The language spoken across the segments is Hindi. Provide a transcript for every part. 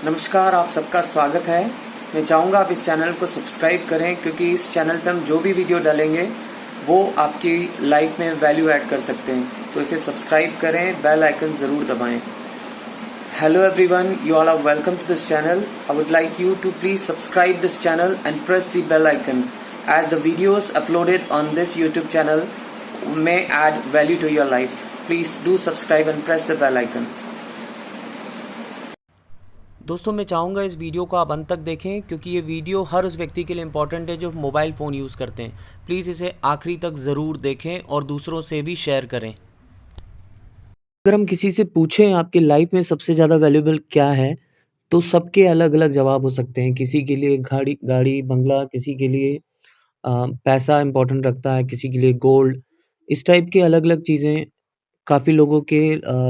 नमस्कार, आप सबका स्वागत है। मैं चाहूँगा आप इस चैनल को सब्सक्राइब करें क्योंकि इस चैनल पे हम जो भी वीडियो डालेंगे वो आपकी लाइफ में वैल्यू ऐड कर सकते हैं। तो इसे सब्सक्राइब करें, बेल आइकन ज़रूर दबाएं। Hello everyone, you all are welcome to this channel. I would like you to please subscribe this channel and press the bell icon as the videos uploaded on this YouTube channel may add value to your life. Please do subscribe and press the bell icon. दोस्तों मैं चाहूँगा इस वीडियो को आप अंत तक देखें क्योंकि ये वीडियो हर उस व्यक्ति के लिए इम्पॉर्टेंट है जो मोबाइल फ़ोन यूज़ करते हैं। प्लीज़ इसे आखिरी तक ज़रूर देखें और दूसरों से भी शेयर करें। अगर हम किसी से पूछें आपकी लाइफ में सबसे ज़्यादा वैल्यूएबल क्या है, तो सबके अलग-अलग जवाब हो सकते हैं। किसी के लिए गाड़ी, बंगला, किसी के लिए पैसा इम्पोर्टेंट रखता है, किसी के लिए गोल्ड। इस टाइप की अलग-अलग चीज़ें काफ़ी लोगों के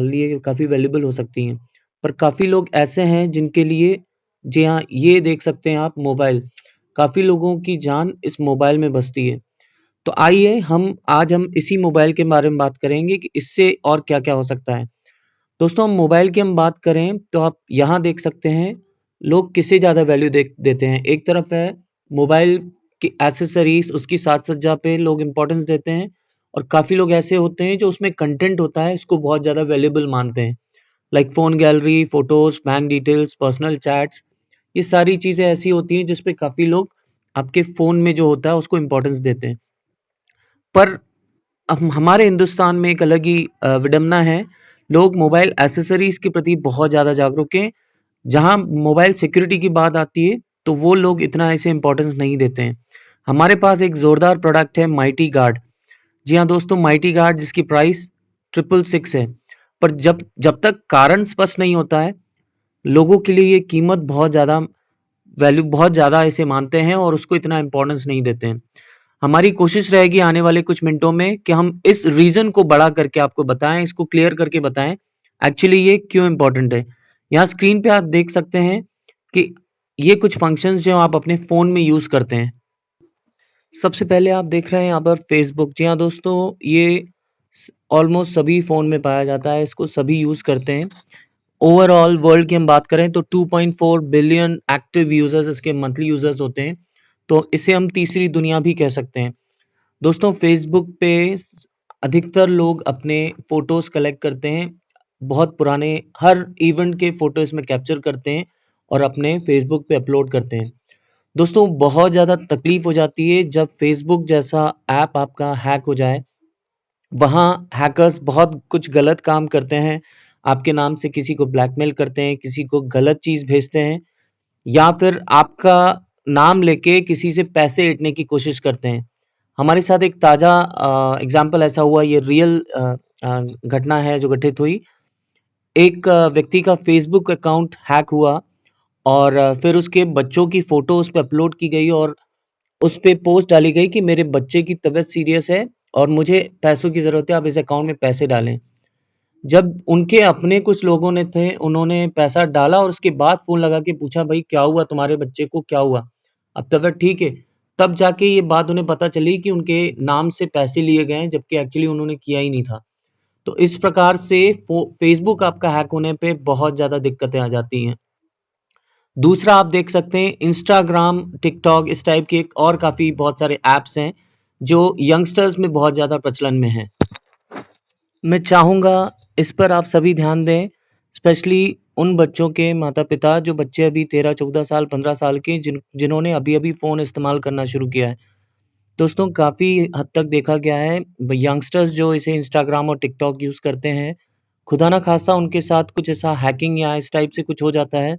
लिए काफ़ी वैल्यूएबल हो सकती हैं। पर काफ़ी लोग ऐसे हैं जिनके लिए जी हाँ, ये देख सकते हैं आप मोबाइल, काफ़ी लोगों की जान इस मोबाइल में बसती है। तो आइए आज हम इसी मोबाइल के बारे में बात करेंगे कि इससे और क्या-क्या हो सकता है। दोस्तों हम मोबाइल की बात करें तो आप यहाँ देख सकते हैं लोग किसे ज़्यादा वैल्यू देते हैं। एक तरफ है मोबाइल की एक्सेसरीज़, उसकी साज-सज्जा पे लोग इम्पोर्टेंस देते हैं और काफ़ी लोग ऐसे होते हैं जो उसमें कंटेंट होता है इसको बहुत ज़्यादा वैल्यूएबल मानते हैं। Like phone gallery, photos, bank details, personal chats, ये सारी चीज़ें ऐसी होती हैं जिस पे काफ़ी लोग आपके फ़ोन में जो होता है उसको इम्पोर्टेंस देते हैं। पर हमारे हिंदुस्तान में एक अलग ही विडंबना है। लोग मोबाइल एक्सेसरीज़ के प्रति बहुत ज़्यादा जागरूक हैं। जहाँ मोबाइल सिक्योरिटी की बात आती है, तो वो लोग इतना इसे इम्पोर्टेंस नहीं देते हैं। हमारे पास एक ज़ोरदार प्रोडक्ट है माइटी गार्ड। जी हाँ दोस्तों, माइटी गार्ड जिसकी प्राइस 666 है। पर जब जब तक कारण स्पष्ट नहीं होता है, लोगों के लिए ये कीमत बहुत ज़्यादा इसे मानते हैं और उसको इतना इम्पोर्टेंस नहीं देते हैं। हमारी कोशिश रहेगी आने वाले कुछ मिनटों में कि हम इस रीज़न को बड़ा करके आपको बताएँ, इसको क्लियर करके बताएँ, एक्चुअली ये क्यों इम्पोर्टेंट है। यहाँ स्क्रीन पे आप देख सकते हैं कि ये कुछ फंक्शंस जो आप अपने फ़ोन में यूज़ करते हैं। सबसे पहले आप देख रहे हैं यहाँ पर फ़ेसबुक। जी हाँ दोस्तों, ये ऑलमोस्ट सभी फ़ोन में पाया जाता है, इसको सभी यूज़ करते हैं। ओवरऑल वर्ल्ड की हम बात करें तो 2.4 बिलियन एक्टिव यूज़र्स इसके मंथली यूज़र्स होते हैं, तो इसे हम तीसरी दुनिया भी कह सकते हैं। दोस्तों फ़ेसबुक पे अधिकतर लोग अपने फ़ोटोज़ कलेक्ट करते हैं, बहुत पुराने हर इवेंट के फ़ोटो इसमें कैप्चर करते हैं और अपने फ़ेसबुक पे अपलोड करते हैं। दोस्तों बहुत ज़्यादा तकलीफ़ हो जाती है जब फ़ेसबुक जैसा ऐप आपका हैक हो जाए। वहाँ हैकर्स बहुत कुछ गलत काम करते हैं, आपके नाम से किसी को ब्लैकमेल करते हैं, किसी को गलत चीज़ भेजते हैं या फिर आपका नाम लेके किसी से पैसे ऐंठने की कोशिश करते हैं। हमारे साथ एक ताज़ा एग्ज़ाम्पल ऐसा हुआ, ये रियल घटना है जो घटित हुई। एक व्यक्ति का फ़ेसबुक अकाउंट हैक हुआ और फिर उसके बच्चों की फ़ोटो उस पे अपलोड की गई और उस पे पोस्ट डाली गई कि मेरे बच्चे की तबीयत सीरियस है और मुझे पैसों की ज़रूरत है, आप इस अकाउंट में पैसे डालें। जब उनके अपने कुछ लोगों ने थे, उन्होंने पैसा डाला और उसके बाद फ़ोन लगा के पूछा, "भई क्या हुआ तुम्हारे बच्चे को क्या हुआ? अब तबीयत ठीक है?" तब जाके ये बात उन्हें पता चली कि उनके नाम से पैसे लिए गए हैं, जबकि एक्चुअली उन्होंने किया ही नहीं था। तो इस प्रकार से फ़ेसबुक आपका हैक होने पे बहुत ज़्यादा दिक्कतें आ जाती हैं। दूसरा आप देख सकते हैं इंस्टाग्राम, टिकटॉक इस टाइप के एक और काफ़ी बहुत सारे ऐप्स हैं, जो यंगस्टर्स में बहुत ज़्यादा प्रचलन में हैं। मैं चाहूँगा इस पर आप सभी ध्यान दें, स्पेशली उन बच्चों के माता-पिता जो बच्चे अभी 13, 14 साल, 15 साल के जिन्होंने अभी-अभी फ़ोन इस्तेमाल करना शुरू किया है। दोस्तों काफ़ी हद तक देखा गया है यंगस्टर्स जो इसे इंस्टाग्राम और टिकटॉक यूज़ करते हैं, खुदा ना ख़ास्ता उनके साथ कुछ ऐसा हैकिंग या इस टाइप से कुछ हो जाता है,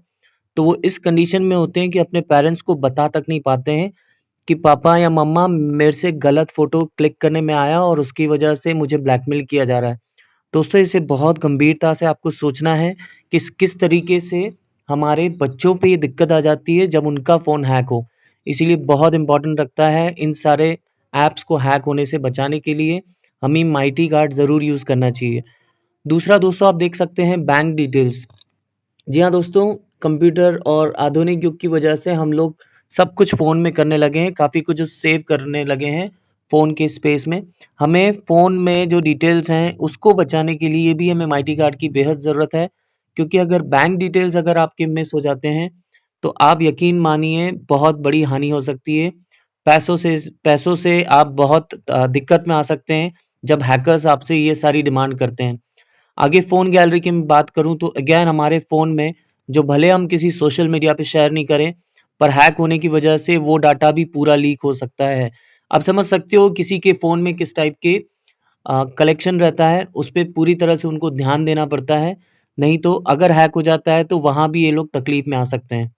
तो वो इस कंडीशन में होते हैं कि अपने पेरेंट्स को बता तक नहीं पाते हैं कि पापा या मम्मा मेरे से गलत फ़ोटो क्लिक करने में आया और उसकी वजह से मुझे ब्लैकमेल किया जा रहा है। दोस्तों इसे बहुत गंभीरता से आपको सोचना है कि किस तरीके से हमारे बच्चों पे ये दिक्कत आ जाती है जब उनका फ़ोन हैक हो। इसीलिए बहुत इम्पोर्टेंट रखता है इन सारे ऐप्स को हैक होने से बचाने के लिए हमें माइटी गार्ड ज़रूर यूज़ करना चाहिए। दूसरा दोस्तों आप देख सकते हैं बैंक डिटेल्स। जी हाँ दोस्तों, कंप्यूटर और आधुनिक युग की वजह से हम लोग सब कुछ फ़ोन में करने लगे हैं, काफ़ी कुछ सेव करने लगे हैं फ़ोन के स्पेस में। हमें फ़ोन में जो डिटेल्स हैं, उसको बचाने के लिए भी हमें माइटी कार्ड की बेहद ज़रूरत है, क्योंकि अगर बैंक डिटेल्स अगर आपके मिस हो जाते हैं तो आप यकीन मानिए बहुत बड़ी हानि हो सकती है। पैसों से आप बहुत दिक्कत में आ सकते हैं जब हैकर्स आपसे ये सारी डिमांड करते हैं। आगे फ़ोन गैलरी की मैं बात करूँ तो अगेन हमारे फ़ोन में जो भले हम किसी सोशल मीडिया पे शेयर नहीं करें, पर हैक होने की वजह से वो डाटा भी पूरा लीक हो सकता है। आप समझ सकते हो किसी के फ़ोन में किस टाइप के कलेक्शन रहता है, उस पे पूरी तरह से उनको ध्यान देना पड़ता है, नहीं तो अगर हैक हो जाता है तो वहाँ भी ये लोग तकलीफ़ में आ सकते हैं।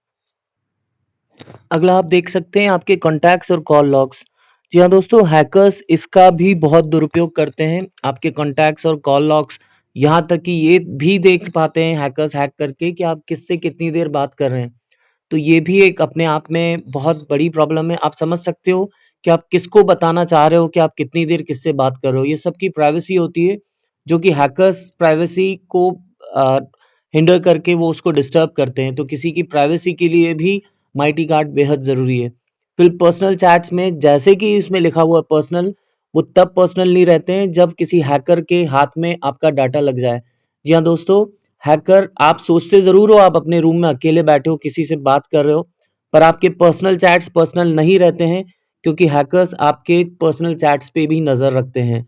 अगला आप देख सकते हैं आपके कॉन्टैक्ट्स और कॉल लॉग्स। जी हाँ दोस्तों, हैकर्स इसका भी बहुत दुरुपयोग करते हैं, आपके कॉन्टैक्ट्स और कॉल लॉग्स। यहाँ तक कि ये भी देख पाते हैं हैकर्स हैक करके कि आप किससे कितनी देर बात कर रहे हैं। तो ये भी एक अपने आप में बहुत बड़ी प्रॉब्लम है। आप समझ सकते हो कि आप किसको बताना चाह रहे हो कि आप कितनी देर किससे बात कर रहे हो। ये सबकी प्राइवेसी होती है, जो कि हैकर्स प्राइवेसी को अ, हिंडर करके वो उसको डिस्टर्ब करते हैं। तो किसी की प्राइवेसी के लिए भी माइटी कार्ड बेहद ज़रूरी है। फिर पर्सनल चैट्स में जैसे कि इसमें लिखा हुआ है पर्सनल, वो तब पर्सनल नहीं रहते हैं जब किसी हैकर के हाथ में आपका डाटा लग जाए। जी हाँ दोस्तों, हैकर आप सोचते ज़रूर हो आप अपने रूम में अकेले बैठे हो, किसी से बात कर रहे हो, पर आपके पर्सनल चैट्स पर्सनल नहीं रहते हैं, क्योंकि हैकर्स आपके पर्सनल चैट्स पे भी नज़र रखते हैं।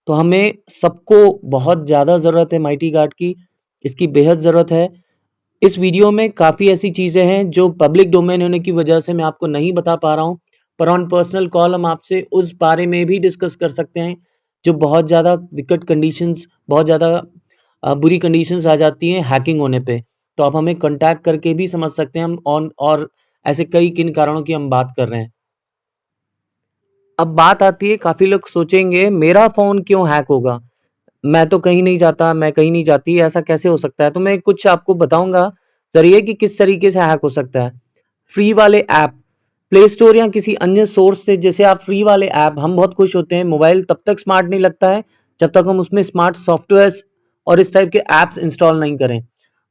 तो हमें सबको बहुत ज़्यादा ज़रूरत है माइटी गार्ड की, इसकी बेहद ज़रूरत है। इस वीडियो में काफ़ी ऐसी चीज़ें हैं जो पब्लिक डोमेन होने की वजह से मैं आपको नहीं बता पा रहा हूँ, पर ऑन पर्सनल कॉल हम आपसे उस बारे में भी डिस्कस कर सकते हैं, जो बहुत ज़्यादा विकट कंडीशंस, बहुत ज़्यादा बुरी कंडीशंस आ जाती हैं हैकिंग होने पे। तो आप हमें कॉन्टैक्ट करके भी समझ सकते हैं हम ऑन और ऐसे कई किन कारणों की हम बात कर रहे हैं। अब बात आती है, काफ़ी लोग सोचेंगे मेरा फ़ोन क्यों हैक होगा? मैं तो कहीं नहीं जाता, मैं कहीं नहीं जाती, ऐसा कैसे हो सकता है? तो मैं कुछ आपको बताऊँगा ज़रिए कि किस तरीके से हैक हो सकता है। फ्री वाले ऐप, प्ले स्टोर या किसी अन्य सोर्स से जैसे आप फ्री वाले ऐप, हम बहुत खुश होते हैं, मोबाइल तब तक स्मार्ट नहीं लगता है जब तक हम उसमें स्मार्ट सॉफ्टवेयर्स और इस टाइप के ऐप्स इंस्टॉल नहीं करें।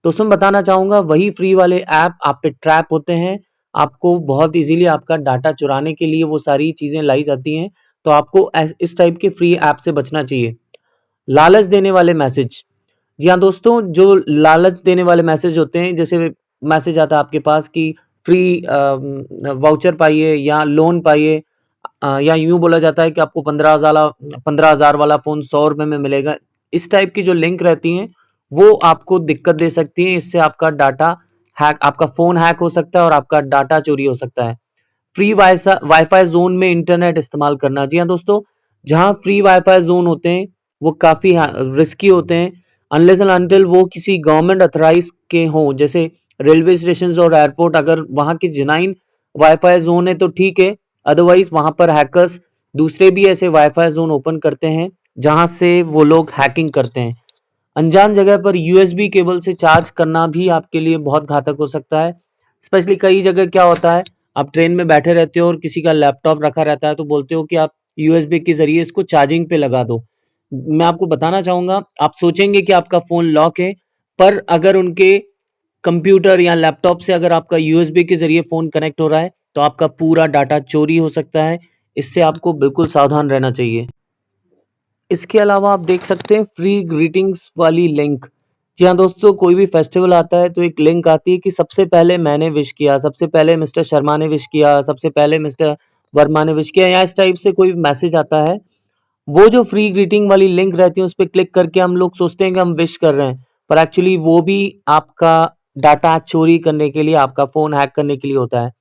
तो उसमें बताना चाहूँगा वही फ्री वाले ऐप आप पे ट्रैप होते हैं, आपको बहुत ईज़िली आपका डाटा चुराने के लिए वो सारी चीज़ें लाई जाती हैं, तो आपको इस टाइप के फ्री ऐप से बचना चाहिए। लालच देने वाले मैसेज, जी हाँ दोस्तों, जो लालच देने वाले मैसेज होते हैं, जैसे मैसेज आता है आपके पास कि फ्री वाउचर पाइए या लोन पाइए, या यूँ बोला जाता है कि आपको 15,000 वाला फ़ोन 100 रुपए में मिलेगा। इस टाइप की जो लिंक रहती हैं, वो आपको दिक्कत दे सकती हैं, इससे आपका डाटा आपका फ़ोन हैक हो सकता है और आपका डाटा चोरी हो सकता है। फ्री वाईफाई ज़ोन में इंटरनेट इस्तेमाल करना, जी हाँ दोस्तों, जहाँ फ्री वाईफाई ज़ोन होते हैं, वो काफ़ी रिस्की होते हैं, अनलेस एंड अनटिल वो किसी गवर्नमेंट अथॉराइज़ के हों, जैसे रेलवे स्टेशंस और एयरपोर्ट। अगर वहाँ के जेन्युइन वाईफाई ज़ोन है तो ठीक है, अदरवाइज़ वहाँ पर हैकर्स दूसरे भी ऐसे वाईफाई ज़ोन ओपन करते हैं, जहाँ से वो लोग हैकिंग करते हैं। अनजान जगह पर यूएसबी केबल से चार्ज करना भी आपके लिए बहुत घातक हो सकता है। स्पेशली कई जगह क्या होता है, आप ट्रेन में बैठे रहते हो और किसी का लैपटॉप रखा रहता है, तो बोलते हो कि आप यूएसबी के ज़रिए इसको चार्जिंग पे लगा दो। मैं आपको बताना चाहूँगा, आप सोचेंगे कि आपका फ़ोन लॉक है, पर अगर उनके कंप्यूटर या लैपटॉप से अगर आपका यूएसबी के ज़रिए फ़ोन कनेक्ट हो रहा है, तो आपका पूरा डाटा चोरी हो सकता है। इससे आपको बिल्कुल सावधान रहना चाहिए। इसके अलावा आप देख सकते हैं फ्री ग्रीटिंग्स वाली लिंक। जी हाँ दोस्तों, कोई भी फेस्टिवल आता है तो एक लिंक आती है कि सबसे पहले मैंने विश किया, सबसे पहले मिस्टर शर्मा ने विश किया, सबसे पहले मिस्टर वर्मा ने विश किया, या इस टाइप से कोई मैसेज आता है। वो जो फ्री ग्रीटिंग वाली लिंक रहती है उस पे क्लिक करके हम लोग सोचते हैं कि हम विश कर रहे हैं, पर एक्चुअली वो भी आपका डाटा चोरी करने के लिए, आपका फ़ोन हैक करने के लिए होता है।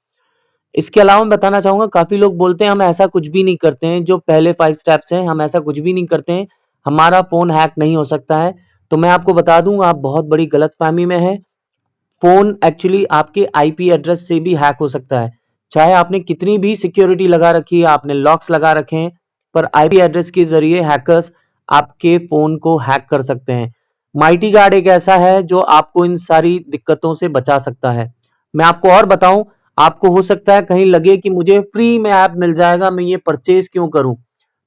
इसके अलावा मैं बताना चाहूँगा, काफ़ी लोग बोलते हैं हम ऐसा कुछ भी नहीं करते हैं, जो पहले 5 स्टेप्स हैं, हम ऐसा कुछ भी नहीं करते हैं, हमारा फ़ोन हैक नहीं हो सकता है। तो मैं आपको बता दूँ, आप बहुत बड़ी गलतफ़हमी में हैं। फ़ोन एक्चुअली आपके आईपी एड्रेस से भी हैक हो सकता है। चाहे आपने कितनी भी सिक्योरिटी लगा रखी है, आपने लॉक्स लगा रखे हैं, पर आईपी एड्रेस के ज़रिए हैकर्स आपके फ़ोन को हैक कर सकते हैं। माइटी गार्ड एक ऐसा है जो आपको इन सारी दिक्कतों से बचा सकता है। मैं आपको और बताऊँ, आपको हो सकता है कहीं लगे कि मुझे फ्री में ऐप मिल जाएगा, मैं ये परचेज़ क्यों करूँ?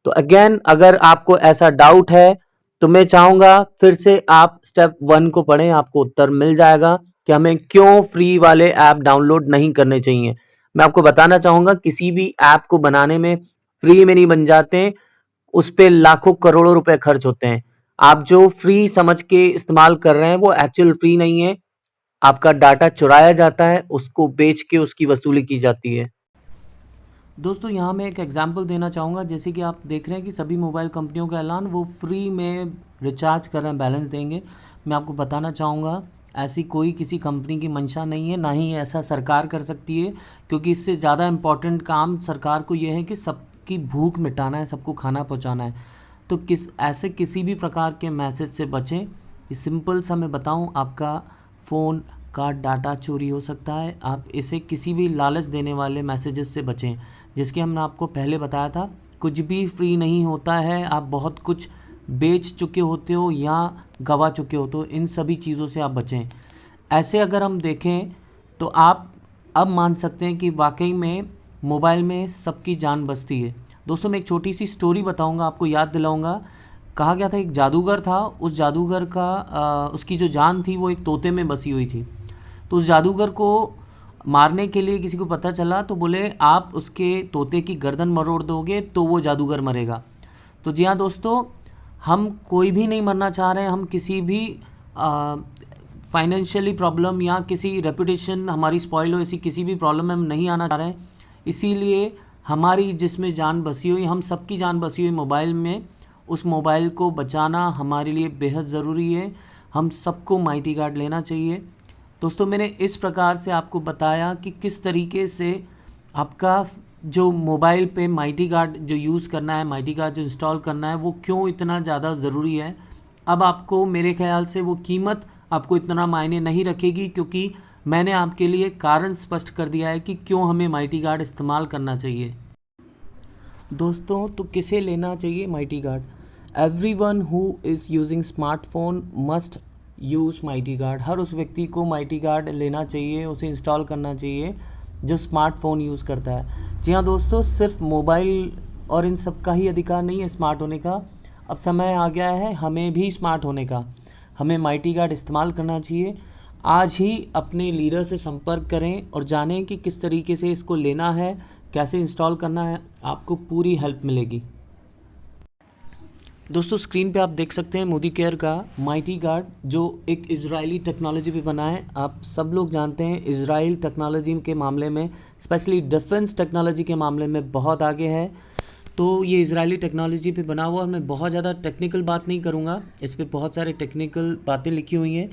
तो अगेन अगर आपको ऐसा डाउट है, तो मैं चाहूँगा फिर से आप स्टेप 1 को पढ़ें, आपको उत्तर मिल जाएगा कि हमें क्यों फ्री वाले ऐप डाउनलोड नहीं करने चाहिए। मैं आपको बताना चाहूँगा, किसी भी ऐप को बनाने में फ्री में नहीं बन जाते हैं, उस पे लाखों करोड़ों रुपए खर्च होते हैं। आप जो फ्री समझ के इस्तेमाल कर रहे हैं वो एक्चुअल फ्री नहीं है, आपका डाटा चुराया जाता है, उसको बेच के उसकी वसूली की जाती है। दोस्तों यहाँ मैं एक एग्जांपल देना चाहूँगा, जैसे कि आप देख रहे हैं कि सभी मोबाइल कंपनियों का ऐलान वो फ्री में रिचार्ज कर रहे हैं, बैलेंस देंगे। मैं आपको बताना चाहूँगा ऐसी कोई किसी कंपनी की मंशा नहीं है, ना ही ऐसा सरकार कर सकती है, क्योंकि इससे ज़्यादा इम्पॉर्टेंट काम सरकार को यह है कि सबकी भूख मिटाना है, सबको खाना पहुँचाना है। तो ऐसे किसी भी प्रकार के मैसेज से बचें। ये सिंपल सा मैं बताऊँ, आपका फ़ोन का डाटा चोरी हो सकता है। आप इसे किसी भी लालच देने वाले मैसेजेस से बचें, जिसके हमने आपको पहले बताया था, कुछ भी फ्री नहीं होता है। आप बहुत कुछ बेच चुके होते हो या गवा चुके हो, तो इन सभी चीज़ों से आप बचें। ऐसे अगर हम देखें तो आप अब मान सकते हैं कि वाकई में मोबाइल में सबकी जान बसती है। दोस्तों मैं एक छोटी सी स्टोरी बताऊंगा, आपको याद दिलाऊंगा। कहा गया था एक जादूगर था, उस जादूगर का उसकी जो जान थी वो एक तोते में बसी हुई थी। तो उस जादूगर को मारने के लिए किसी को पता चला, तो बोले आप उसके तोते की गर्दन मरोड़ दोगे तो वो जादूगर मरेगा। तो जी हाँ दोस्तों, हम कोई भी नहीं मरना चाह रहे हैं, हम किसी भी फाइनेंशियली प्रॉब्लम या किसी रेपुटेशन हमारी स्पॉइल हो, ऐसी किसी भी प्रॉब्लम में हम नहीं आना चाह रहे हैं। इसीलिए हमारी जिसमें जान बसी हुई, हम सबकी जान बसी हुई मोबाइल में, उस मोबाइल को बचाना हमारे लिए बेहद ज़रूरी है। हम सबको माइटी गार्ड लेना चाहिए। दोस्तों मैंने इस प्रकार से आपको बताया कि किस तरीके से आपका जो मोबाइल पे माइटी गार्ड जो यूज़ करना है, माइटी गार्ड जो इंस्टॉल करना है, वो क्यों इतना ज़्यादा ज़रूरी है। अब आपको मेरे ख्याल से वो कीमत आपको इतना मायने नहीं रखेगी, क्योंकि मैंने आपके लिए कारण स्पष्ट कर दिया है कि क्यों हमें माइटी गार्ड इस्तेमाल करना चाहिए। दोस्तों तो किसे लेना चाहिए Mighty Guard? Everyone who is using smartphone must use Mighty Guard. हर उस व्यक्ति को माइटी गार्ड लेना चाहिए, उसे इंस्टॉल करना चाहिए जो स्मार्टफोन यूज़ करता है। जी हाँ दोस्तों, सिर्फ मोबाइल और इन सब का ही अधिकार नहीं है स्मार्ट होने का। अब समय आ गया है हमें भी स्मार्ट होने का। हमें माइटी गार्ड इस्तेमाल करना चाहिए। आज ही अपने लीडर से संपर्क करें और जानें कि किस तरीके से इसको लेना है, कैसे इंस्टॉल करना है, आपको पूरी हेल्प मिलेगी। दोस्तों स्क्रीन पे आप देख सकते हैं मोदी केयर का माइटी गार्ड, जो एक इजरायली टेक्नोलॉजी पे बना है। आप सब लोग जानते हैं इजराइल टेक्नोलॉजी के मामले में, स्पेशली डिफेंस टेक्नोलॉजी के मामले में बहुत आगे है। तो ये इजरायली टेक्नोलॉजी पे बना हुआ, और मैं बहुत ज़्यादा टेक्निकल बात नहीं करूँगा, इस पर बहुत सारे टेक्निकल बातें लिखी हुई हैं।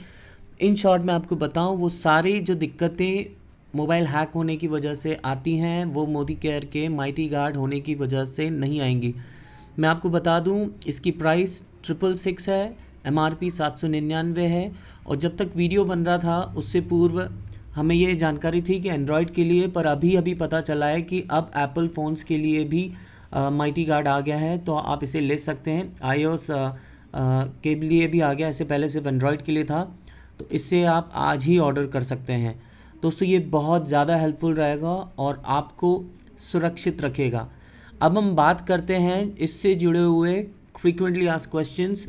इन शॉर्ट मैं आपको बताऊँ, वो सारी जो दिक्कतें मोबाइल हैक होने की वजह से आती हैं, वो मोदी केयर के माइटी गार्ड होने की वजह से नहीं आएंगी। मैं आपको बता दूं, इसकी प्राइस 666 है, MRP 799 है। और जब तक वीडियो बन रहा था उससे पूर्व हमें ये जानकारी थी कि एंड्रॉयड के लिए, पर अभी पता चला है कि अब एप्पल फ़ोन्स के लिए भी माइटी गार्ड आ गया है, तो आप इसे ले सकते हैं। iOS के लिए भी आ गया, इससे पहले सिर्फ एंड्रॉयड के लिए था, तो इससे आप आज ही ऑर्डर कर सकते हैं। दोस्तों ये बहुत ज़्यादा हेल्पफुल रहेगा और आपको सुरक्षित रखेगा। अब हम बात करते हैं इससे जुड़े हुए frequently asked questions.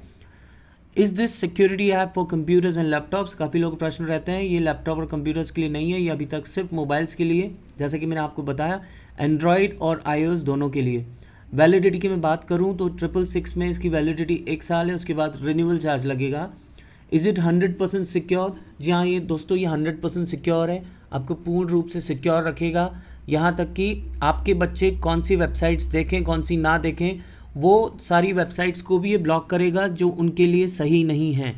Is this security app for computers and laptops? काफ़ी लोग प्रश्न रहते हैं। ये लैपटॉप और कंप्यूटर्स के लिए नहीं है, ये अभी तक सिर्फ मोबाइल्स के लिए, जैसे कि मैंने आपको बताया, एंड्रॉयड और iOS दोनों के लिए। वैलिडिटी की मैं बात करूँ तो 666 में इसकी वैलिडिटी 1 साल है, उसके बाद रिन्यूअल चार्ज लगेगा। Is it 100% secure? जी हाँ ये दोस्तों, ये 100% सिक्योर है, आपको पूर्ण रूप से सिक्योर रखेगा। यहाँ तक कि आपके बच्चे कौन सी वेबसाइट्स देखें कौन सी ना देखें, वो सारी वेबसाइट्स को भी ये ब्लॉक करेगा जो उनके लिए सही नहीं है।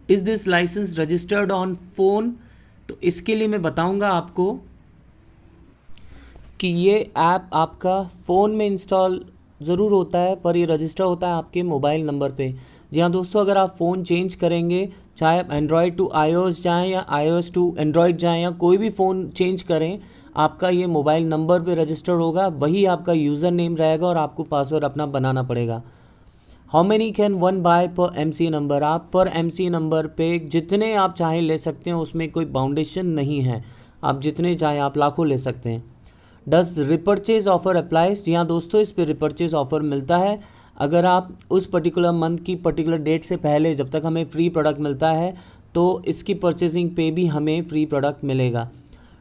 Is this licence registered on phone? तो इसके लिए मैं बताऊंगा आपको कि ये ऐप आपका फ़ोन में इंस्टॉल ज़रूर होता है, पर ये रजिस्टर होता है आपके मोबाइल नंबर पे। जी हाँ दोस्तों, अगर आप फ़ोन चेंज करेंगे, चाहे आप एंड्रॉयड टू iOS जाएँ या iOS टू एंड्रॉयड जाएँ, या कोई भी फ़ोन चेंज करें, आपका ये मोबाइल नंबर पे रजिस्टर होगा, वही आपका यूज़र नेम रहेगा और आपको पासवर्ड अपना बनाना पड़ेगा। How many can one by पर MCA नंबर? आप पर MCA नंबर पे जितने आप चाहें ले सकते हैं, उसमें कोई बाउंडेशन नहीं है, आप जितने चाहें आप लाखों ले सकते हैं। Does repurchase offer applies? जी हाँ दोस्तों, इस पर रिपर्चेज ऑफर मिलता है। अगर आप उस पर्टिकुलर मंथ की पर्टिकुलर डेट से पहले, जब तक हमें फ्री प्रोडक्ट मिलता है, तो इसकी परचेजिंग पे भी हमें फ्री प्रोडक्ट मिलेगा।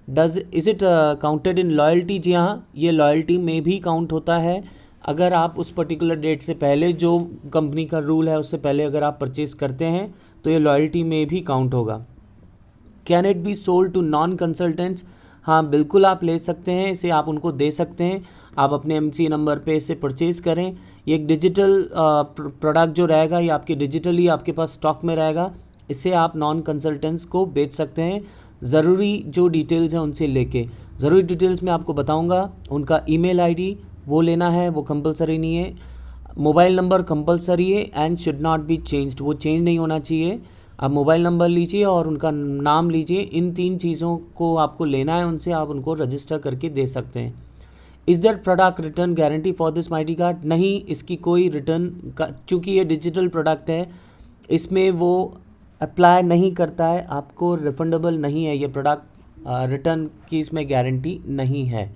Is it counted in loyalty? जी हाँ, ये लॉयल्टी में भी काउंट होता है। अगर आप उस पर्टिकुलर डेट से पहले, जो कंपनी का रूल है उससे पहले अगर आप परचेज़ करते हैं तो ये लॉयल्टी में भी काउंट होगा। Can it be sold to non consultants? हाँ बिल्कुल आप ले सकते हैं, इसे आप उनको दे सकते हैं। आप अपने एमसी नंबर पे इसे परचेज़ करें। ये एक डिजिटल प्रोडक्ट जो रहेगा ये आपके डिजिटली आपके पास स्टॉक में रहेगा। इसे आप नॉन कंसल्टेंट्स को बेच सकते हैं, ज़रूरी जो डिटेल्स हैं उनसे लेके। ज़रूरी डिटेल्स मैं आपको बताऊंगा। उनका ईमेल आईडी वो लेना है, वो कंपलसरी नहीं है। मोबाइल नंबर कंपलसरी है and should not be changed, वो चेंज नहीं होना चाहिए। आप मोबाइल नंबर लीजिए और उनका नाम लीजिए, इन 3 चीज़ों को आपको लेना है उनसे, आप उनको रजिस्टर करके दे सकते हैं। Is that product return guarantee for this mighty card? नहीं, इसकी कोई रिटर्न का, चूँकि ये डिजिटल प्रोडक्ट है इसमें वो अप्लाई नहीं करता है, आपको रिफंडेबल नहीं है ये प्रोडक्ट, रिटर्न की इसमें गारंटी नहीं है।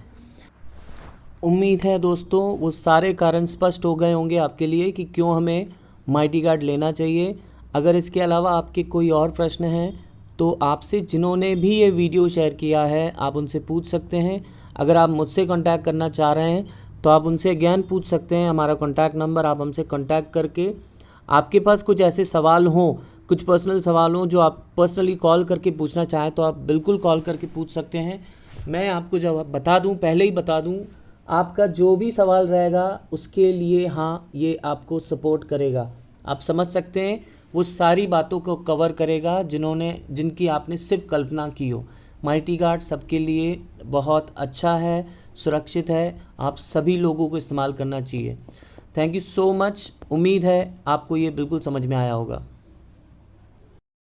उम्मीद है दोस्तों वो सारे कारण स्पष्ट हो गए होंगे आपके लिए कि क्यों हमें माइटी कार्ड लेना चाहिए। अगर इसके अलावा आपके कोई और प्रश्न हैं तो आपसे जिन्होंने भी ये वीडियो शेयर किया है आप उनसे पूछ सकते हैं। अगर आप मुझसे कांटेक्ट करना चाह रहे हैं तो आप उनसे अगेन पूछ सकते हैं। हमारा कांटेक्ट नंबर, आप हमसे कांटेक्ट करके आपके पास कुछ ऐसे सवाल हों, कुछ पर्सनल सवाल हों जो आप पर्सनली कॉल करके पूछना चाहें तो आप बिल्कुल कॉल करके पूछ सकते हैं। मैं आपको जवाब बता दूं, पहले ही बता दूं, आपका जो भी सवाल रहेगा उसके लिए हाँ ये आपको सपोर्ट करेगा। आप समझ सकते हैं वो सारी बातों को कवर करेगा जिनकी आपने सिर्फ कल्पना की हो। माइटी कार्ड सबके लिए बहुत अच्छा है, सुरक्षित है, आप सभी लोगों को इस्तेमाल करना चाहिए। Thank you so much. उम्मीद है आपको ये बिल्कुल समझ में आया होगा।